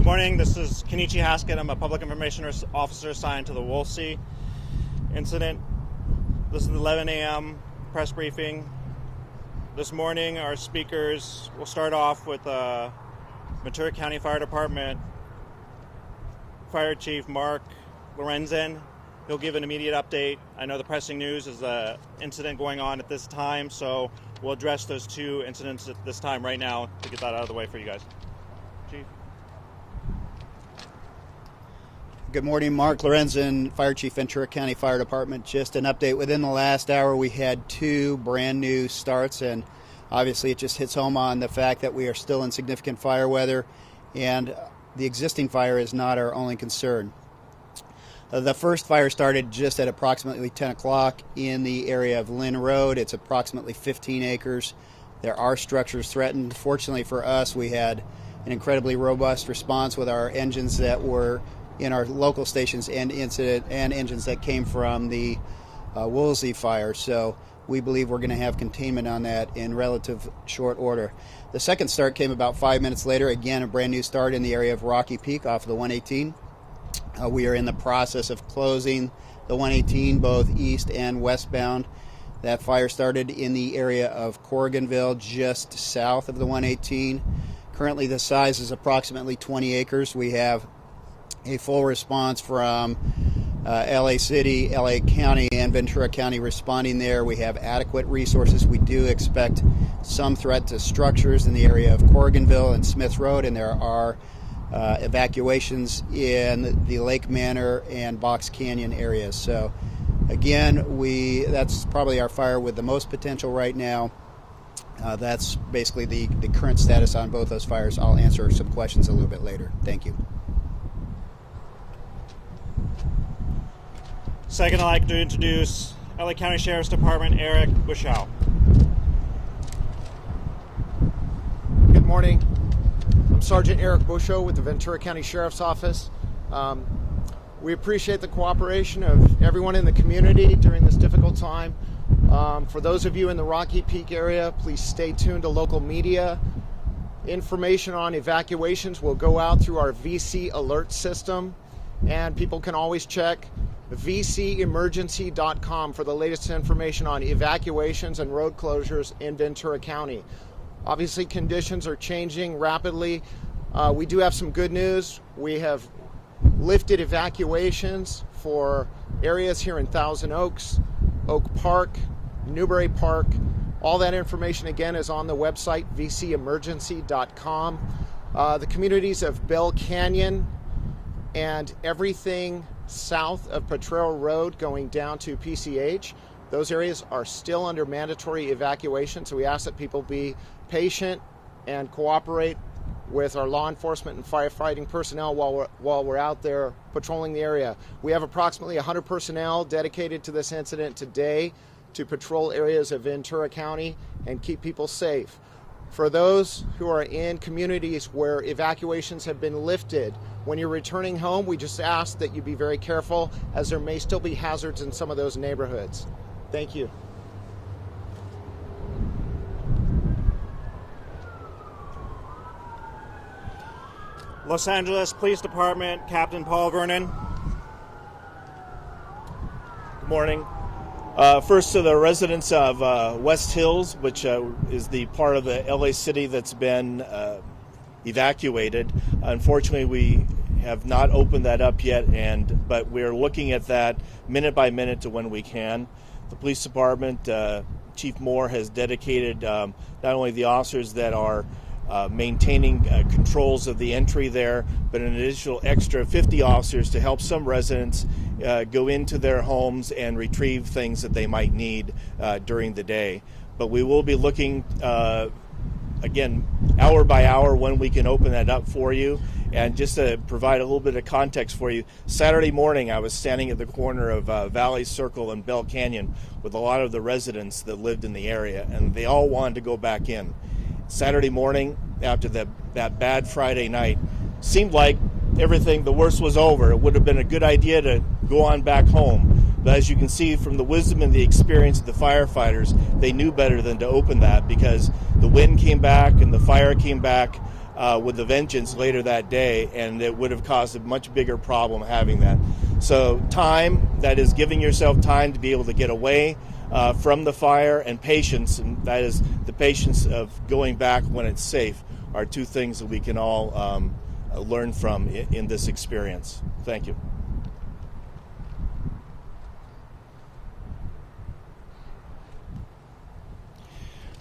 morning. This is Kenichi Haskett. I'm a public information officer assigned to the Woolsey incident. This is the 11 a.m. press briefing. This morning, our speakers will start off with Ventura County Fire Department Fire Chief Mark Lorenzen. He'll give an immediate update. I know the pressing news is the incident going on at this time, so we'll address those two incidents at this time right now to get that out of the way for you guys. Chief. Good morning, Mark Lorenzen, Fire Chief, Ventura County Fire Department. Just an update. Within the last hour, we had two brand new starts, and obviously it just hits home on the fact that we are still in significant fire weather, and the existing fire is not our only concern. The first fire started just at approximately 10 o'clock in the area of Lynn Road. It's approximately 15 acres. There are structures threatened. Fortunately for us, we had an incredibly robust response with our engines that were in our local stations and engines that came from the Woolsey Fire. So we believe we're going to have containment on that in relative short order. The second start came about 5 minutes later. Again, a brand new start in the area of Rocky Peak off of the 118. We are in the process of closing the 118, both east and westbound. That fire started in the area of Corriganville, just south of the 118. Currently, the size is approximately 20 acres. We have a full response from LA City, LA County, and Ventura County responding there. We have adequate resources. We do expect some threat to structures in the area of Corriganville and Smith Road, and there are evacuations in the Lake Manor and Box Canyon areas. So again, that's probably our fire with the most potential right now. That's basically the current status on both those fires. I'll answer some questions a little bit later. Thank you. Second, I'd like to introduce LA County Sheriff's Department Eric Bushau. Good morning. I'm Sergeant Eric Bushau with the Ventura County Sheriff's Office. We appreciate the cooperation of everyone in the community during this difficult time. For those of you in the Rocky Peak area, please stay tuned to local media. Information on evacuations will go out through our VC alert system, and people can always check vcemergency.com for the latest information on evacuations and road closures in Ventura County. Obviously, conditions are changing rapidly. We do have some good news. We have lifted evacuations for areas here in Thousand Oaks, Oak Park, Newbury Park. All that information, again, is on the website, vcemergency.com. The communities of Bell Canyon and everything south of Potrero Road going down to PCH, those areas are still under mandatory evacuation, so we ask that people be patient and cooperate with our law enforcement and firefighting personnel while we're out there patrolling the area. We have approximately 100 personnel dedicated to this incident today to patrol areas of Ventura County and keep people safe. For those who are in communities where evacuations have been lifted, when you're returning home, we just ask that you be very careful, as there may still be hazards in some of those neighborhoods. Thank you. Los Angeles Police Department Captain Paul Vernon. Good morning. First, to the residents of West Hills, which is the part of the LA City that's been evacuated. Unfortunately, we have not opened that up yet, but we're looking at that minute by minute to when we can. The police department, Chief Moore, has dedicated not only the officers that are maintaining controls of the entry there, but an additional extra 50 officers to help some residents go into their homes and retrieve things that they might need during the day. But we will be looking, again, hour by hour when we can open that up for you. And just to provide a little bit of context for you, Saturday morning I was standing at the corner of Valley Circle and Bell Canyon with a lot of the residents that lived in the area, and they all wanted to go back in. Saturday morning, after that bad Friday night, seemed like everything, the worst was over. It would have been a good idea to go on back home. But as you can see from the wisdom and the experience of the firefighters, they knew better than to open that, because the wind came back and the fire came back with a vengeance later that day, and it would have caused a much bigger problem having that. So time, that is giving yourself time to be able to get away from the fire, and patience, and that is the patience of going back when it's safe, are two things that we can all learn from in this experience. Thank you.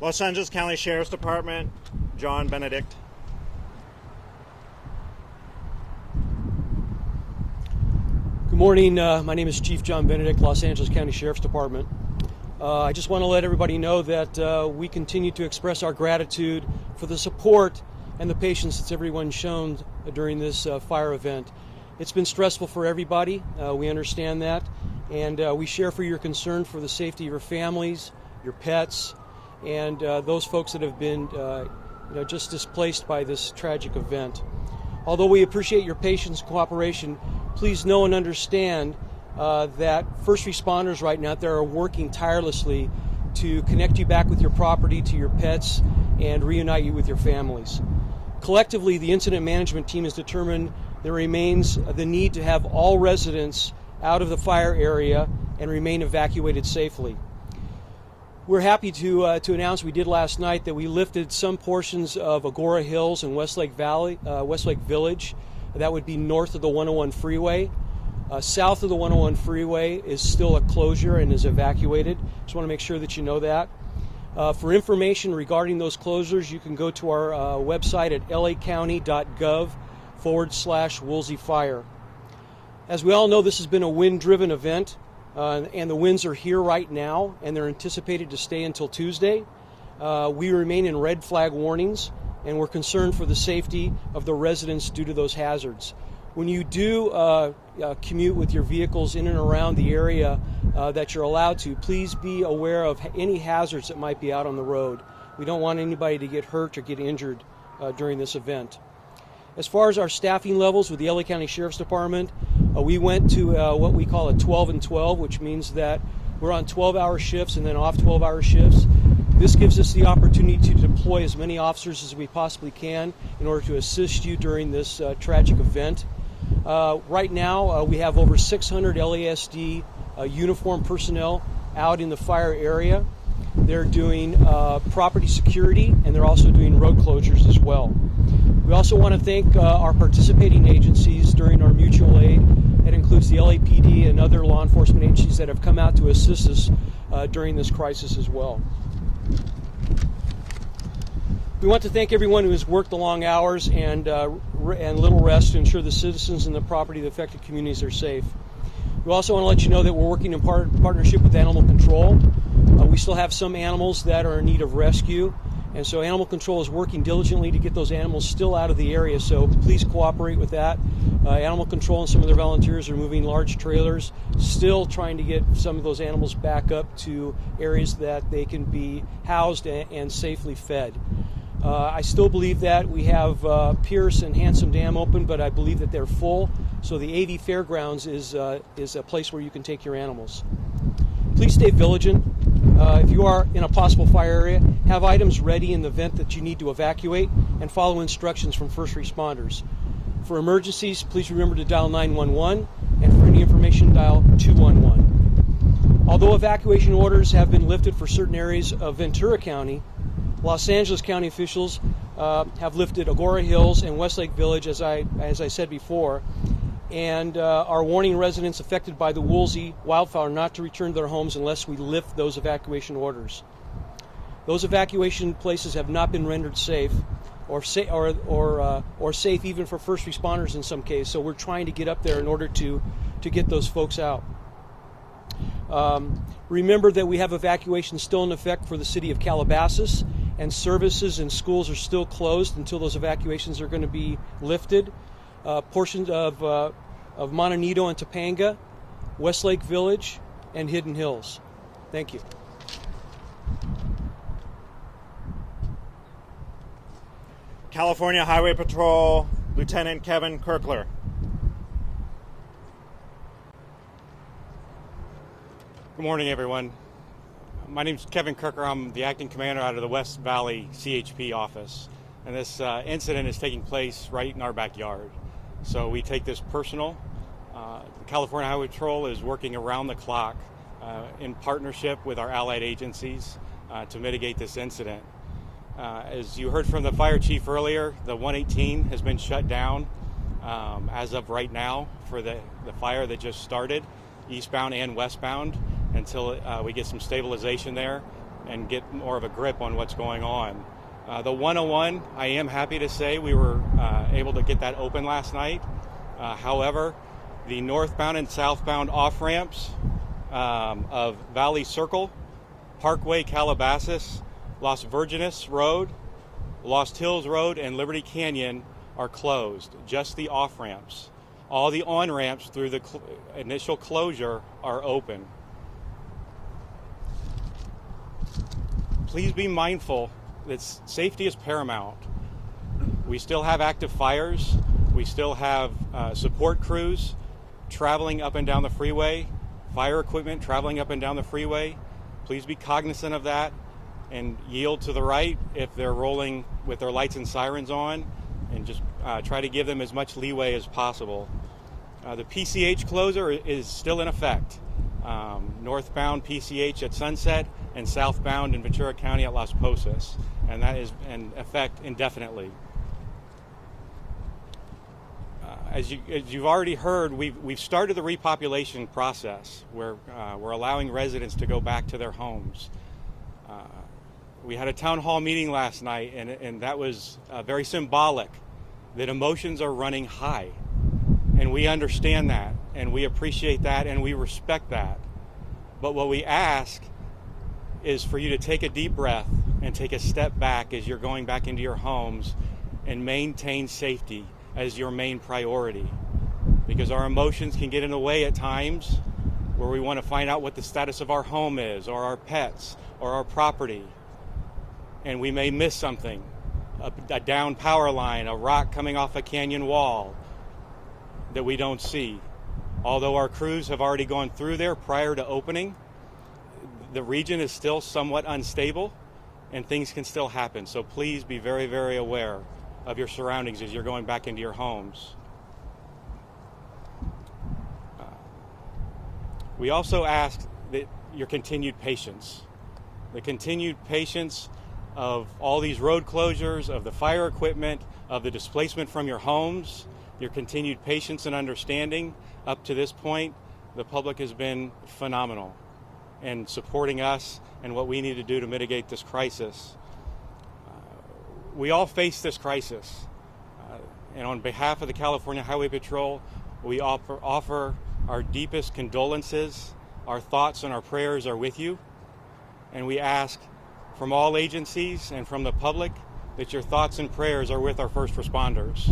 Los Angeles County Sheriff's Department, John Benedict. Good morning. My name is Chief John Benedict, Los Angeles County Sheriff's Department. I just want to let everybody know that we continue to express our gratitude for the support and the patience that's everyone shown during this fire event. It's been stressful for everybody. We understand that, and we share for your concern for the safety of your families, your pets, and those folks that have been just displaced by this tragic event. Although we appreciate your patience and cooperation, please know and understand that first responders right now there are working tirelessly to connect you back with your property, to your pets, and reunite you with your families. Collectively, the incident management team has determined there remains the need to have all residents out of the fire area and remain evacuated safely. We're happy to announce we did last night that we lifted some portions of Agora Hills and Westlake Village. That would be north of the 101 freeway. South of the 101 freeway is still a closure and is evacuated. Just want to make sure that you know that. For information regarding those closures, you can go to our website at lacounty.gov/Woolsey Fire. As we all know, this has been a wind-driven event. And the winds are here right now, and they're anticipated to stay until Tuesday. We remain in red flag warnings, and we're concerned for the safety of the residents due to those hazards. When you do commute with your vehicles in and around the area that you're allowed to, please be aware of any hazards that might be out on the road. We don't want anybody to get hurt or get injured during this event. As far as our staffing levels with the LA County Sheriff's Department, we went to what we call a 12 and 12, which means that we're on 12-hour shifts and then off 12-hour shifts. This gives us the opportunity to deploy as many officers as we possibly can in order to assist you during this tragic event. Right now, we have over 600 LASD uniformed personnel out in the fire area. They're doing property security, and they're also doing road closures as well. We also want to thank our participating agencies during our mutual aid. That includes the LAPD and other law enforcement agencies that have come out to assist us during this crisis as well. We want to thank everyone who has worked the long hours and little rest to ensure the citizens and the property of the affected communities are safe. We also want to let you know that we're working in partnership with Animal Control. We still have some animals that are in need of rescue, and so Animal Control is working diligently to get those animals still out of the area, so please cooperate with that. Animal Control and some of their volunteers are moving large trailers, still trying to get some of those animals back up to areas that they can be housed and safely fed. I still believe that we have Pierce and Handsome Dam open, but I believe that they're full, so the AV Fairgrounds is a place where you can take your animals. Please stay vigilant. If you are in a possible fire area, have items ready in the event that you need to evacuate, and follow instructions from first responders. For emergencies, please remember to dial 911, and for any information, dial 211. Although evacuation orders have been lifted for certain areas of Ventura County, Los Angeles County officials have lifted Agora Hills and Westlake Village, as I said before, and are warning residents affected by the Woolsey wildfire not to return to their homes unless we lift those evacuation orders. Those evacuation places have not been rendered safe, or safe even for first responders in some cases. So we're trying to get up there in order to get those folks out. Remember that we have evacuations still in effect for the city of Calabasas, and services and schools are still closed until those evacuations are going to be lifted. Portions of Montanido and Topanga, Westlake Village, and Hidden Hills. Thank you. California Highway Patrol, Lieutenant Kevin Kirkler. Good morning, everyone. My name is Kevin Kirker. I'm the acting commander out of the West Valley CHP office. and this incident is taking place right in our backyard. So we take this personal. The California Highway Patrol is working around the clock in partnership with our allied agencies to mitigate this incident. As you heard from the fire chief earlier, the 118 has been shut down as of right now for the fire that just started, eastbound and westbound, until we get some stabilization there and get more of a grip on what's going on. The 101, I am happy to say we were able to get that open last night. However, the northbound and southbound off-ramps of Valley Circle, Parkway Calabasas, Las Virgenes Road, Lost Hills Road, and Liberty Canyon are closed, just the off-ramps. All the on-ramps through the initial closure are open. Please be mindful that safety is paramount. We still have active fires. We still have support crews traveling up and down the freeway, fire equipment traveling up and down the freeway. Please be cognizant of that and yield to the right if they're rolling with their lights and sirens on, and just try to give them as much leeway as possible. The PCH closure is still in effect. Northbound PCH at Sunset and southbound in Ventura County at Las Posas, and that is in effect indefinitely. As you've already heard, we've started the repopulation process where we're allowing residents to go back to their homes. We had a town hall meeting last night, and that was very symbolic that emotions are running high. And we understand that, and we appreciate that, and we respect that. But what we ask is for you to take a deep breath and take a step back as you're going back into your homes and maintain safety as your main priority. Because our emotions can get in the way at times where we want to find out what the status of our home is, or our pets, or our property. And we may miss something, a down power line, a rock coming off a canyon wall that we don't see. Although our crews have already gone through there prior to opening, the region is still somewhat unstable and things can still happen. So please be very, very aware of your surroundings as you're going back into your homes. We also ask that your continued patience, the continued patience of all these road closures, of the fire equipment, of the displacement from your homes, your continued patience and understanding. Up to this point, the public has been phenomenal in supporting us and what we need to do to mitigate this crisis. We all face this crisis, and on behalf of the California Highway Patrol, we offer our deepest condolences. Our thoughts and our prayers are with you, and we ask from all agencies and from the public that your thoughts and prayers are with our first responders.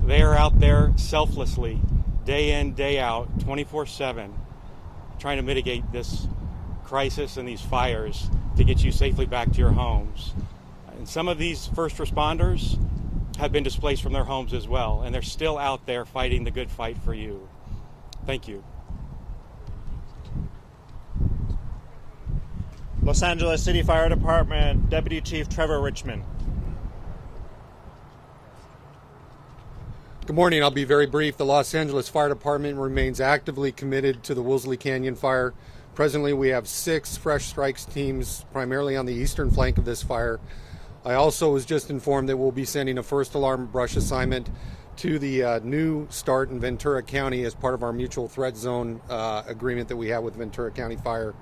They are out there selflessly, day in, day out, 24/7, trying to mitigate this crisis and these fires to get you safely back to your homes. And some of these first responders have been displaced from their homes as well, and they're still out there fighting the good fight for you. Thank you. Los Angeles City Fire Department Deputy Chief Trevor Richmond. Good morning. I'll be very brief. The Los Angeles Fire Department remains actively committed to the Woolsey Canyon fire. Presently, we have 6 fresh strikes teams, primarily on the eastern flank of this fire. I also was just informed that we'll be sending a first alarm brush assignment to the new start in Ventura County as part of our mutual threat zone agreement that we have with Ventura County Fire.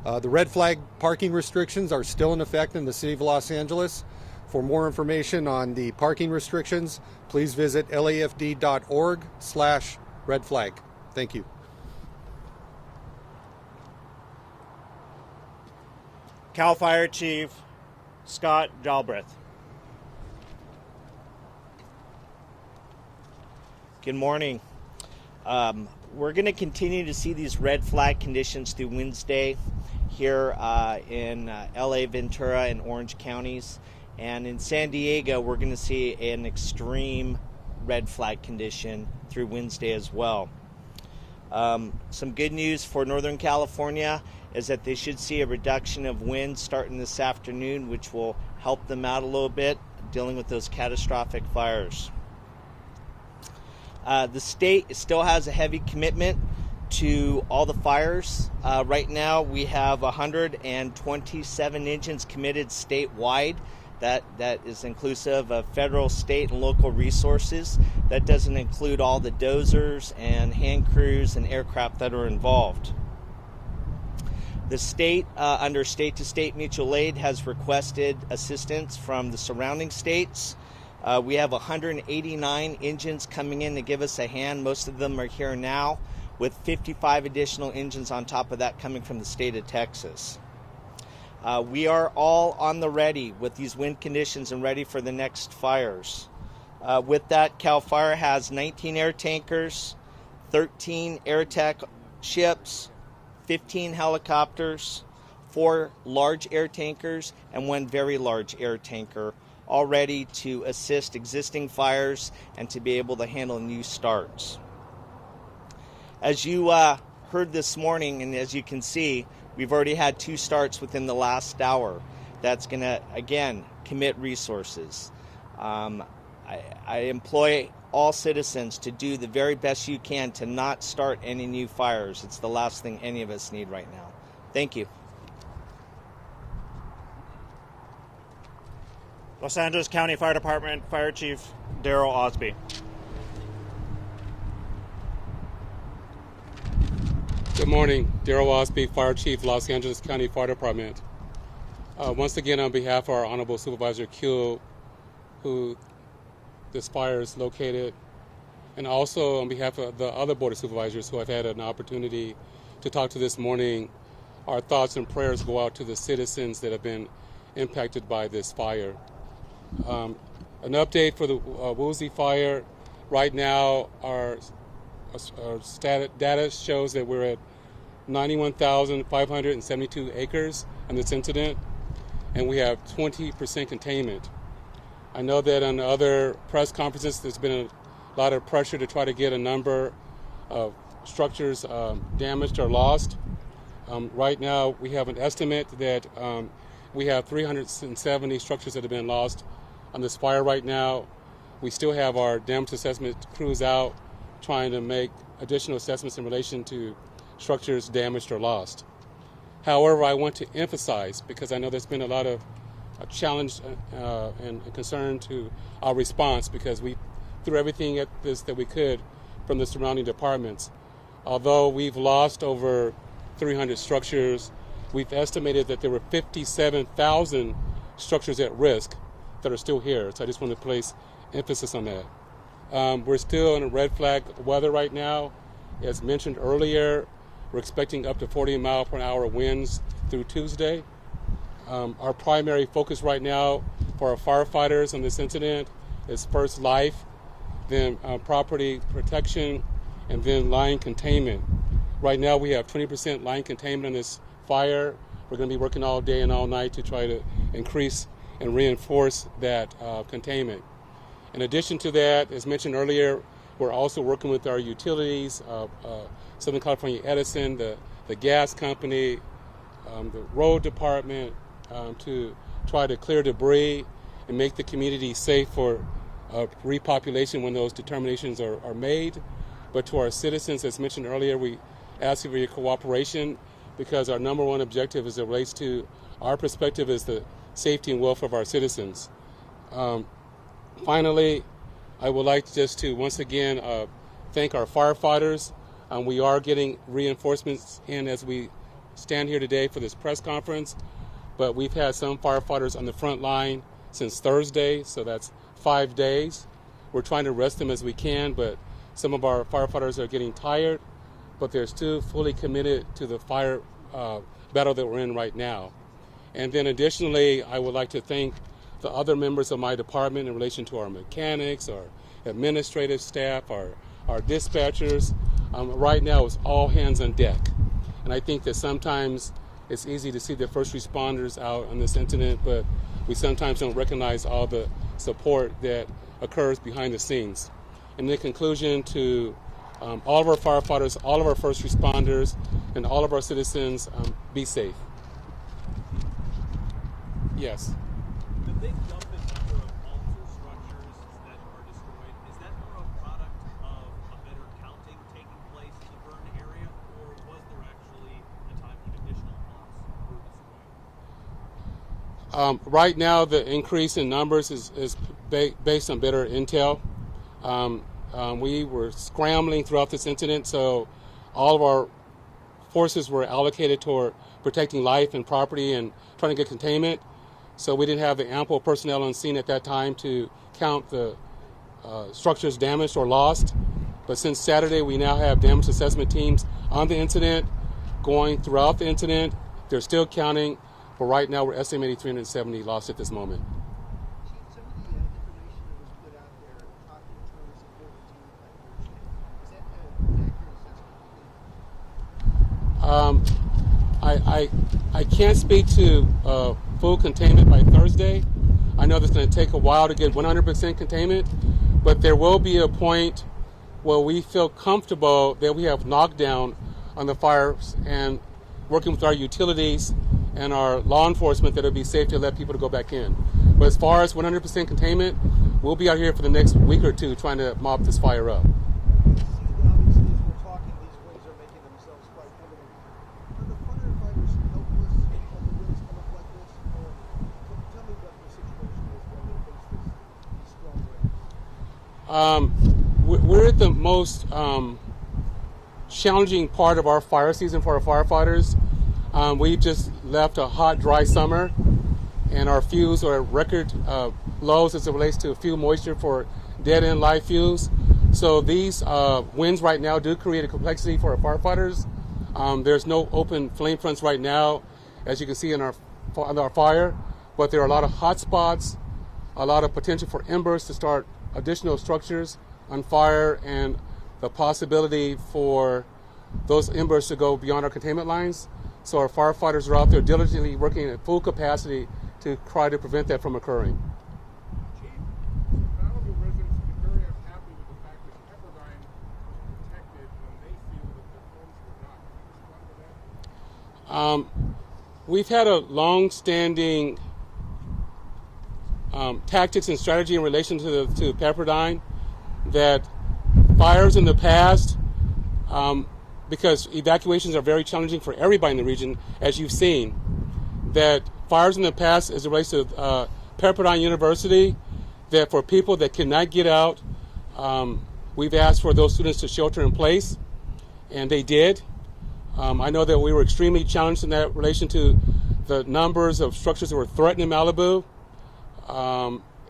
The red flag parking restrictions are still in effect in the city of Los Angeles. For more information on the parking restrictions, please visit lafd.org/red flag. Thank you. Cal Fire Chief Scott Jalbreth. Good morning. We're going to continue to see these red flag conditions through Wednesday here in LA, Ventura, and Orange counties. And in San Diego, we're going to see an extreme red flag condition through Wednesday as well. Some good news for Northern California is that they should see a reduction of wind starting this afternoon, which will help them out a little bit. dealing with those catastrophic fires. The state still has a heavy commitment to all the fires. Right now we have 127 engines committed statewide. That is inclusive of federal, state, and local resources. That doesn't include all the dozers and hand crews and aircraft that are involved. The state, under state-to-state mutual aid, has requested assistance from the surrounding states. We have 189 engines coming in to give us a hand. Most of them are here now, with 55 additional engines on top of that coming from the state of Texas. We are all on the ready with these wind conditions and ready for the next fires. With that, CAL FIRE has 19 air tankers, 13 air attack ships, 15 helicopters, 4 large air tankers, and 1 very large air tanker, all ready to assist existing fires and to be able to handle new starts. As you heard this morning, and as you can see, we've already had 2 starts within the last hour. That's going to, again, commit resources. I employ all citizens to do the very best you can to not start any new fires. It's the last thing any of us need right now. Thank you. Los Angeles County Fire Department Fire Chief Daryl Osby. Good morning, Daryl Osby, Fire Chief, Los Angeles County Fire Department. Once again, on behalf of our Honorable Supervisor Kuehl, who this fire is located, and also on behalf of the other Board of Supervisors who I've had an opportunity to talk to this morning, our thoughts and prayers go out to the citizens that have been impacted by this fire. An update for the Woolsey Fire. Right now, our data shows that we're at 91,572 acres on this incident, and we have 20% containment. I know that on other press conferences there's been a lot of pressure to try to get a number of structures damaged or lost. Right now we have an estimate that we have 370 structures that have been lost on this fire right now. We still have our damage assessment crews out trying to make additional assessments in relation to structures damaged or lost. However, I want to emphasize, because I know there's been a lot of challenge and concern to our response, because we threw everything at this that we could from the surrounding departments. Although we've lost over 300 structures, we've estimated that there were 57,000 structures at risk that are still here. So I just want to place emphasis on that. We're still in a red flag weather right now. As mentioned earlier, we're expecting up to 40-mile-per-hour winds through Tuesday. Our primary focus right now for our firefighters on this incident is first life, then property protection, and then line containment. Right now we have 20% line containment on this fire. We're going to be working all day and all night to try to increase and reinforce that containment. In addition to that, as mentioned earlier, we're also working with our utilities, Southern California Edison, the gas company, the road department, to try to clear debris and make the community safe for repopulation when those determinations are made. But to our citizens, as mentioned earlier, we ask you for your cooperation, because our number one objective as it relates to our perspective is the safety and welfare of our citizens. Finally, I would like just to once again thank our firefighters. We are getting reinforcements in as we stand here today for this press conference, but we've had some firefighters on the front line since Thursday, so that's 5 days. We're trying to rest them as we can, but some of our firefighters are getting tired, but they're still fully committed to the fire battle that we're in right now. And then additionally, I would like to thank the other members of my department in relation to our mechanics, our administrative staff, our dispatchers. Right now it's all hands on deck. And I think that sometimes it's easy to see the first responders out on this incident, but we sometimes don't recognize all the support that occurs behind the scenes. And in conclusion, to all of our firefighters, all of our first responders, and all of our citizens, be safe. Yes. The big jump in number of Right now, the increase in numbers is based on better intel. We were scrambling throughout this incident, so all of our forces were allocated toward protecting life and property and trying to get containment. So we didn't have the ample personnel on scene at that time to count the structures damaged or lost. But since Saturday, we now have damage assessment teams on the incident, going throughout the incident. They're still counting, but right now we're estimating 370 lost at this moment. Some of the information that was put out there talking in terms of over is that an accurate assessment? I can't speak to full containment by Thursday. I know that's going to take a while to get 100% containment, but there will be a point where we feel comfortable that we have knockdown on the fires, and working with our utilities and our law enforcement that it'll be safe to let people to go back in. But as far as 100% containment, we'll be out here for the next week or two trying to mop this fire up. Obviously, as we're talking, these winds are making themselves quite evident. Are the firefighters helpless when the winds come up like this? Or tell me what the situation is when they face these strong winds. We're at the most challenging part of our fire season for our firefighters. We've just left a hot, dry summer, and our fuels are at record lows as it relates to fuel moisture for dead-end live fuels. So these winds right now do create a complexity for our firefighters. There's no open flame fronts right now, as you can see on our fire, but there are a lot of hot spots, a lot of potential for embers to start additional structures on fire, and the possibility for those embers to go beyond our containment lines. So our firefighters are out there diligently working at full capacity to try to prevent that from occurring. Chief, Malibu residents have been very unhappy with the fact that Pepperdine was protected when they feel that their homes were not. Can you respond to that? We've had a long-standing tactics and strategy in relation to Pepperdine, that fires in the past, because evacuations are very challenging for everybody in the region, as you've seen, that fires in the past, as it relates to Pepperdine University, that for people that cannot get out, we've asked for those students to shelter in place, and they did. I know that we were extremely challenged in that relation to the numbers of structures that were threatened in Malibu.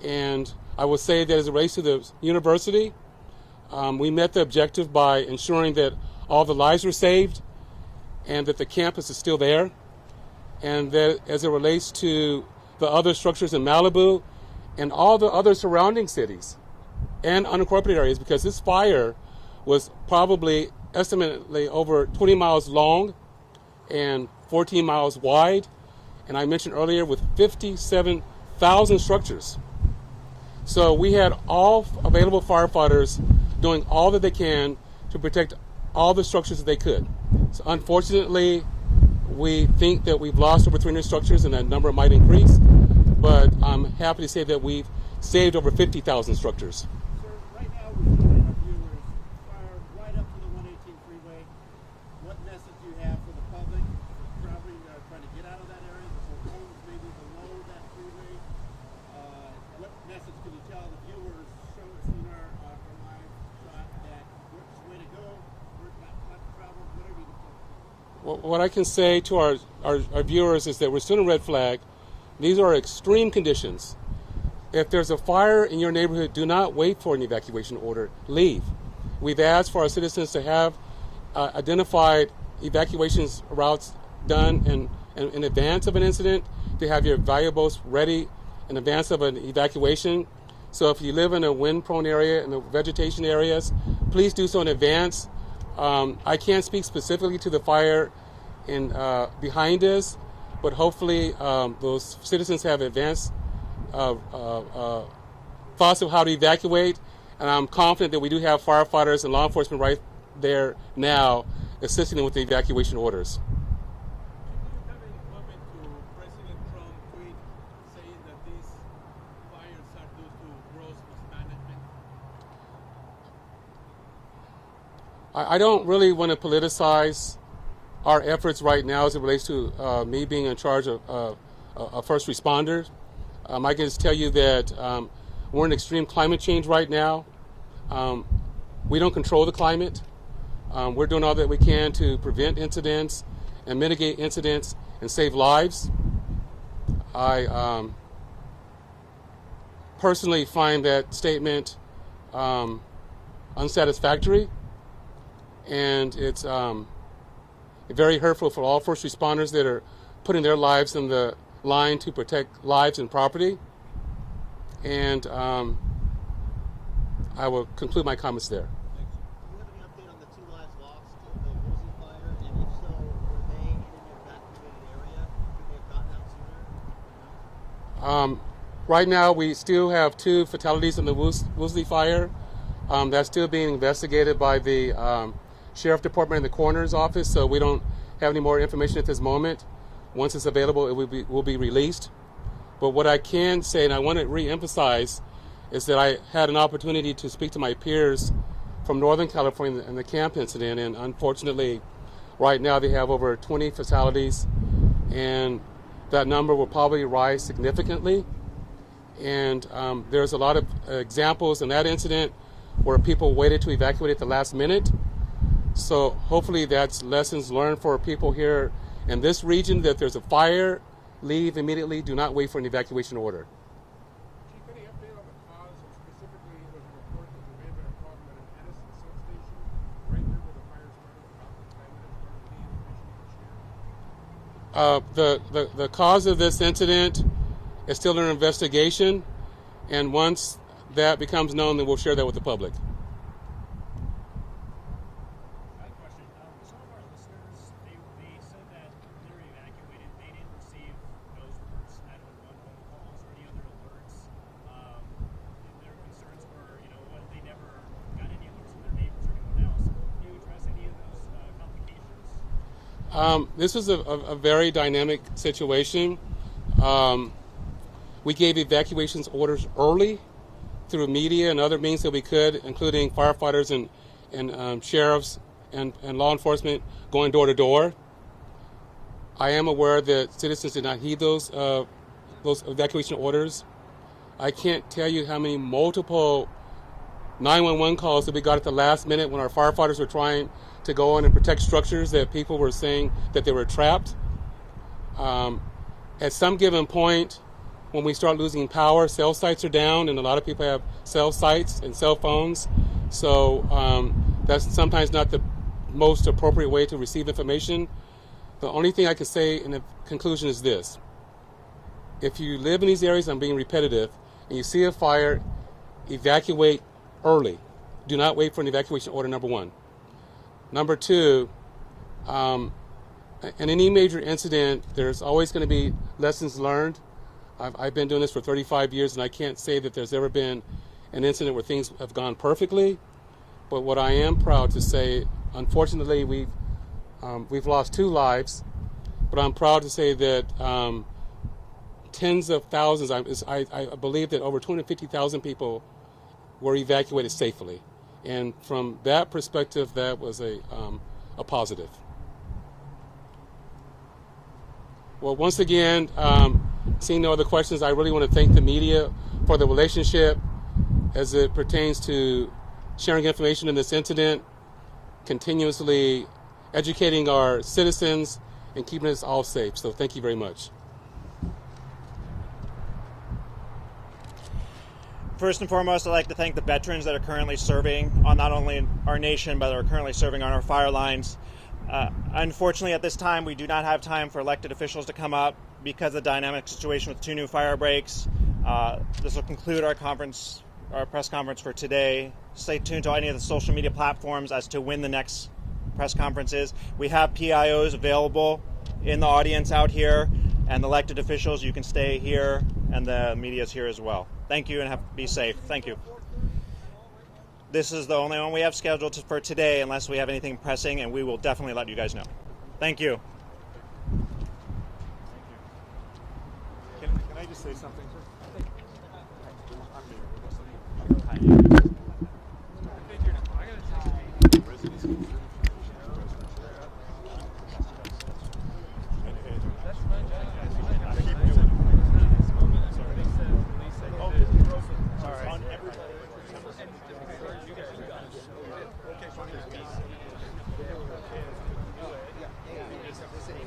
And I will say that as it relates to the university, we met the objective by ensuring that all the lives were saved and that the campus is still there. And that as it relates to the other structures in Malibu and all the other surrounding cities and unincorporated areas, because this fire was probably estimatedly over 20 miles long and 14 miles wide. And I mentioned earlier with 57,000 structures. So we had all available firefighters doing all that they can to protect all the structures that they could. So unfortunately, we think that we've lost over 300 structures and that number might increase, but I'm happy to say that we've saved over 50,000 structures. Sir, right now we're showing our viewers fire right up to the 118 freeway. What message do you have for the public traveling, trying to get out of that area? The homes maybe below that freeway. What message can you tell the viewers seeing our live shot that which way to go, where not to travel, whatever you can tell? Well, what I can say to our viewers is that we're still in red flag. These are extreme conditions. If there's a fire in your neighborhood, do not wait for an evacuation order. Leave. We've asked for our citizens to have identified evacuations routes done in advance of an incident, to have your valuables ready in advance of an evacuation. So if you live in a wind-prone area, in the vegetation areas, please do so in advance. I can't speak specifically to the fire in behind us, but hopefully those citizens have advanced thoughts of how to evacuate, and I'm confident that we do have firefighters and law enforcement right there now assisting them with the evacuation orders. Do you have any comment to President Trump's tweet saying that these fires are due to gross mismanagement? I don't really want to politicize our efforts right now as it relates to me being in charge of first responders. I can just tell you that we're in extreme climate change right now. We don't control the climate. We're doing all that we can to prevent incidents and mitigate incidents and save lives. I personally find that statement unsatisfactory, and it's very hurtful for all first responders that are putting their lives in the line to protect lives and property. And I will conclude my comments there. Do you have any update on the 2 lives lost in the Woolsey Fire? And if so, were they in an evacuated area? Could they have gotten out sooner? Right now, we still have 2 fatalities in the Woolsey Fire. That's still being investigated by the Sheriff Department and the Coroner's Office, so we don't have any more information at this moment. Once it's available, it will be released. But what I can say, and I want to re-emphasize, is that I had an opportunity to speak to my peers from Northern California in the camp incident, and unfortunately, right now they have over 20 fatalities, and that number will probably rise significantly. And there's a lot of examples in that incident where people waited to evacuate at the last minute. So hopefully that's lessons learned for people here in this region, that there's a fire, leave immediately, do not wait for an evacuation order. Chief, any update on the cause? And specifically, there's a report that there may have been a problem at an Edison substation right near where the fire started about 10 minutes ago. Any information you can share? The cause of this incident is still under investigation, and once that becomes known, then we'll share that with the public. I have a question. Some of our listeners, they said that when they were evacuated, they didn't receive those first 911 phone calls or any other alerts. Their concerns were, what if they never got any alerts from their neighbors or anyone else? Can you address any of those complications? This was a very dynamic situation. We gave evacuations orders early through media and other means that we could, including firefighters and sheriffs and law enforcement going door to door. I am aware that citizens did not heed those evacuation orders. I can't tell you how many multiple 911 calls that we got at the last minute when our firefighters were trying to go in and protect structures that people were saying that they were trapped. At some given point, when we start losing power, cell sites are down, and a lot of people have cell sites and cell phones. So that's sometimes not the most appropriate way to receive information. The only thing I can say in the conclusion is this. If you live in these areas, I'm being repetitive, and you see a fire, evacuate early. Do not wait for an evacuation order, number 1. Number 2, in any major incident, there's always going to be lessons learned. I've been doing this for 35 years, and I can't say that there's ever been an incident where things have gone perfectly. But what I am proud to say, unfortunately, we've lost 2 lives, but I'm proud to say that tens of thousands, I believe that over 250,000 people were evacuated safely. And from that perspective, that was a positive. Well, once again, seeing no other questions, I really want to thank the media for the relationship as it pertains to sharing information in this incident, continuously educating our citizens, and keeping us all safe. So thank you very much. First and foremost, I'd like to thank the veterans that are currently serving on not only our nation, but are currently serving on our fire lines. Unfortunately, at this time, we do not have time for elected officials to come up because of the dynamic situation with 2 new fire breaks. This will conclude our press conference for today. Stay tuned to any of the social media platforms as to when the next press conference is. We have PIOs available in the audience out here, and the elected officials, you can stay here, and the media is here as well. Thank you, and be safe. Thank you. This is the only one we have scheduled for today, unless we have anything pressing, and we will definitely let you guys know. Thank you. Can I just say something? I think you're not. I got to take residents.